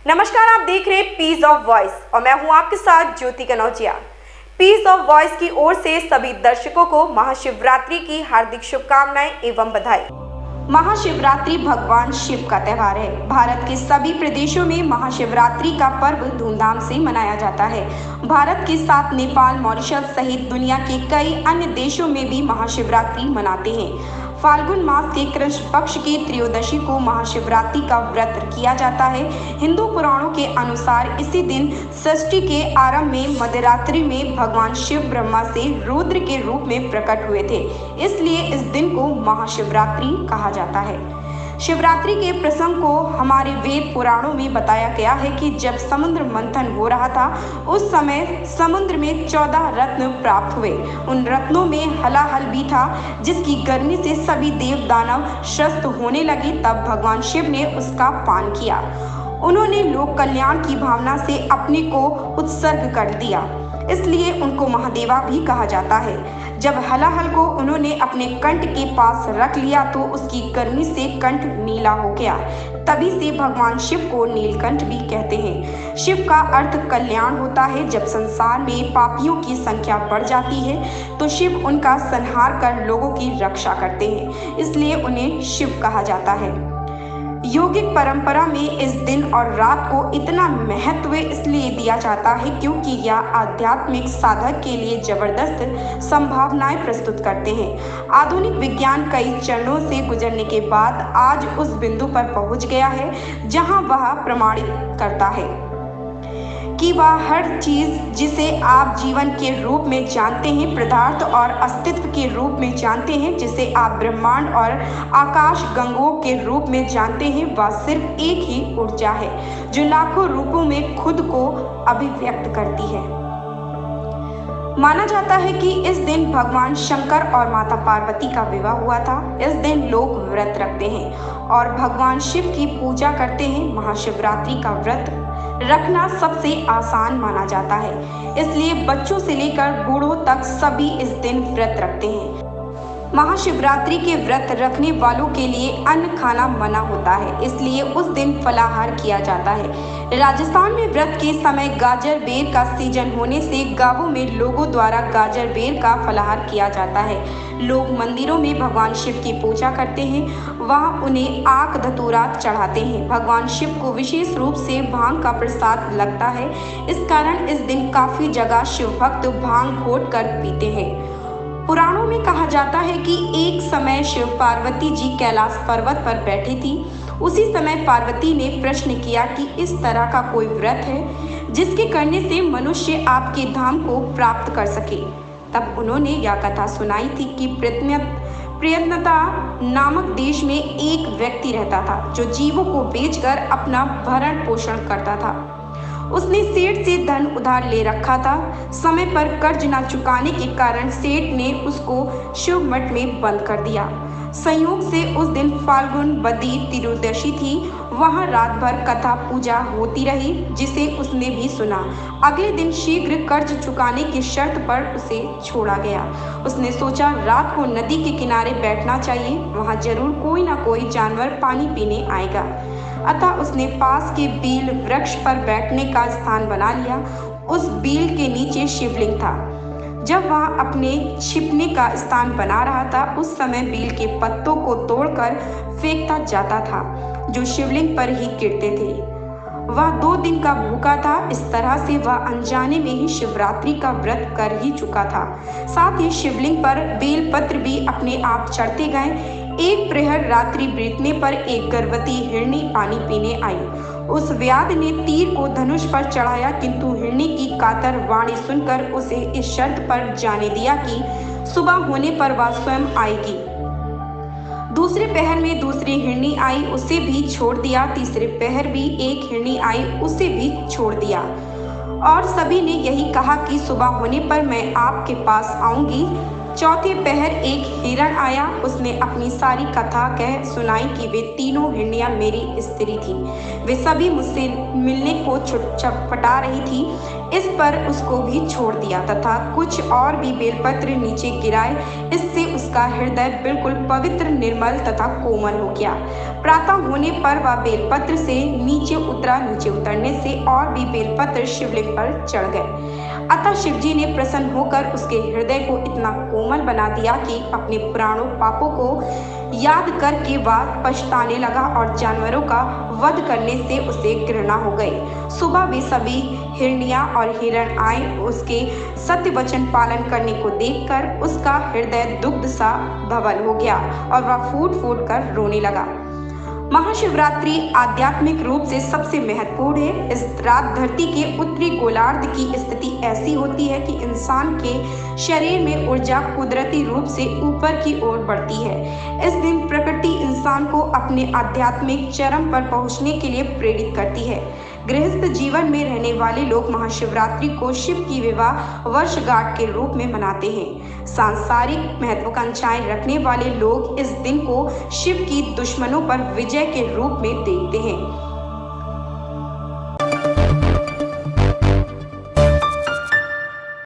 नमस्कार, आप देख रहे हैं पीस ऑफ वॉइस और मैं हूं आपके साथ ज्योति कनौजिया। पीस ऑफ वॉइस की ओर से सभी दर्शकों को महाशिवरात्रि की हार्दिक शुभकामनाएं एवं बधाई। महाशिवरात्रि भगवान शिव का त्योहार है। भारत के सभी प्रदेशों में महाशिवरात्रि का पर्व धूमधाम से मनाया जाता है। भारत के साथ नेपाल, मॉरिशस सहित दुनिया के कई अन्य देशों में भी महाशिवरात्रि मनाते हैं। फाल्गुन मास के कृष्ण पक्ष की त्रयोदशी को महाशिवरात्रि का व्रत किया जाता है। हिंदू पुराणों के अनुसार इसी दिन सृष्टि के आरंभ में मध्यरात्रि में भगवान शिव ब्रह्मा से रुद्र के रूप में प्रकट हुए थे, इसलिए इस दिन को महाशिवरात्रि कहा जाता है। शिवरात्रि के प्रसंग को हमारे वेद पुराणों में बताया गया है कि जब समुद्र मंथन हो रहा था, उस समय समुद्र में 14 रत्न प्राप्त हुए। उन रत्नों में हलाहल भी था, जिसकी गर्मी से सभी देव दानव त्रस्त होने लगे। तब भगवान शिव ने उसका पान किया। उन्होंने लोक कल्याण की भावना से अपने को उत्सर्ग कर दिया, इसलिए उनको महादेवा भी कहा जाता है। जब हलाहल को उन्होंने अपने कंठ के पास रख लिया तो उसकी गर्मी से कंठ नीला हो गया। तभी से भगवान शिव को नीलकंठ भी कहते हैं। शिव का अर्थ कल्याण होता है। जब संसार में पापियों की संख्या बढ़ जाती है तो शिव उनका संहार कर लोगों की रक्षा करते हैं, इसलिए उन्हें शिव कहा जाता है। योगिक परंपरा में इस दिन और रात को इतना महत्व इसलिए दिया जाता है क्योंकि यह आध्यात्मिक साधक के लिए जबरदस्त संभावनाएं प्रस्तुत करते हैं। आधुनिक विज्ञान कई चरणों से गुजरने के बाद आज उस बिंदु पर पहुंच गया है जहां वह प्रमाणित करता है कि वह हर चीज जिसे आप जीवन के रूप में जानते हैं, पदार्थ और अस्तित्व के रूप में जानते हैं, जिसे आप ब्रह्मांड और आकाश गंगों के रूप में जानते हैं, वह सिर्फ एक ही ऊर्जा है जो लाखों रूपों में खुद को अभिव्यक्त करती है। माना जाता है कि इस दिन भगवान शंकर और माता पार्वती का विवाह हुआ था। इस दिन लोग व्रत रखते हैं और भगवान शिव की पूजा करते हैं। महाशिवरात्रि का व्रत रखना सबसे आसान माना जाता है, इसलिए बच्चों से लेकर बूढ़ों तक सभी इस दिन व्रत रखते हैं। महाशिवरात्रि के व्रत रखने वालों के लिए अन्न खाना मना होता है, इसलिए उस दिन फलाहार किया जाता है। राजस्थान में व्रत के समय गाजर बेर का सीजन होने से गांवों में लोगों द्वारा गाजर बेर का फलाहार किया जाता है। लोग मंदिरों में भगवान शिव की पूजा करते हैं, वहां उन्हें आक धतूरा चढ़ाते हैं। भगवान शिव को विशेष रूप से भांग का प्रसाद लगता है, इस कारण इस दिन काफी जगह शिव भक्त भांग घोट कर पीते हैं। पुराणों में कहा जाता है कि एक समय शिव पार्वती जी कैलाश पर्वत पर बैठी थी। उसी समय पार्वती ने प्रश्न किया कि इस तरह का कोई व्रत है जिसके करने से मनुष्य आपके धाम को प्राप्त कर सके। तब उन्होंने यह कथा सुनाई थी कि प्रयत्नता नामक देश में एक व्यक्ति रहता था जो जीवों को बेचकर अपना भरण पोषण करता था। उसने सेठ से धन उधार ले रखा था। समय पर कर्ज न चुकाने के कारण सेठ ने उसको शिव मठ में बंद कर दिया। संयोग से उस दिन फाल्गुन बदी त्रयोदशी थी। वहां रात भर कथा पूजा होती रही, जिसे उसने भी सुना। अगले दिन शीघ्र कर्ज चुकाने की शर्त पर उसे छोड़ा गया। उसने सोचा रात को नदी के किनारे बैठना चाहिए, वहां जरूर कोई ना कोई जानवर पानी पीने आएगा। अतः उसने पास के बील वृक्ष पर बैठने का स्थान बना लिया। उस बील के नीचे शिवलिंग था। जब वह अपने छिपने का स्थान बना रहा था, उस समय बील के पत्तों को तोड़कर फेंकता जाता था, जो शिवलिंग पर ही गिरते थे। वह 2 दिन का भूखा था। इस तरह से वह अनजाने में ही शिवरात्रि का व्रत कर ही चुका था। साथ ही शिवलिंग पर बेल पत्र भी अपने आप चढ़ते गए। एक प्रहर रात्रि बीतने पर एक गर्भवती हिरनी पानी पीने आई। उस व्याध ने तीर को धनुष पर चढ़ाया, किंतु हिरनी की कातर वाणी सुनकर उसे इस शर्त पर जाने दिया कि सुबह होने पर वह स्वयं आएगी। दूसरे पहर में दूसरी हिरनी आई, उसे भी छोड़ दिया। तीसरे पहर भी एक हिरनी आई, उसे भी छोड़ दिया। और सभी ने यही कहा कि सुबह होने पर मैं आपके पास आऊंगी। चौथे पहर एक हिरण आया। उसने अपनी सारी कथा कह सुनाई कि वे तीनों हिरनियां मेरी स्त्री थी। वे सभी मुझसे मिलने को छटपटा रही थी। इस पर उसको भी छोड़ दिया तथा कुछ और भी बेलपत्र नीचे गिराए। इससे उसका हृदय बिल्कुल पवित्र, निर्मल तथा कोमल हो गया। प्रातः होने पर वह बेलपत्र से नीचे उतरा। नीचे उतरने से और भी बेलपत्र शिवलिंग पर चढ़ गए। अतः शिवजी ने प्रसन्न होकर उसके हृदय को इतना कोमल बना दिया कि अपने पुरानों पापों को याद करके वह पछताने लगा और जानवरों का वध करने से उसे घृणा हो गई। सुबह वे सभी हिरनियां और हिरण आए। उसके सत्य वचन पालन करने को देखकर उसका हृदय दुग्ध सा धवल हो गया और वह फूट फूट कर रोने लगा। महाशिवरात्रि आध्यात्मिक रूप से सबसे महत्वपूर्ण है। इस रात धरती के उत्तरी गोलार्ध की स्थिति ऐसी होती है कि इंसान के शरीर में ऊर्जा कुदरती रूप से ऊपर की ओर बढ़ती है। इस दिन प्रकृति इंसान को अपने आध्यात्मिक चरम पर पहुंचने के लिए प्रेरित करती है। गृहस्थ जीवन में रहने वाले लोग महाशिवरात्रि को शिव की विवाह वर्षगांठ के रूप में मनाते हैं। सांसारिक महत्वाकांक्षाएं रखने वाले लोग इस दिन को शिव की दुश्मनों पर विजय के रूप में देखते हैं।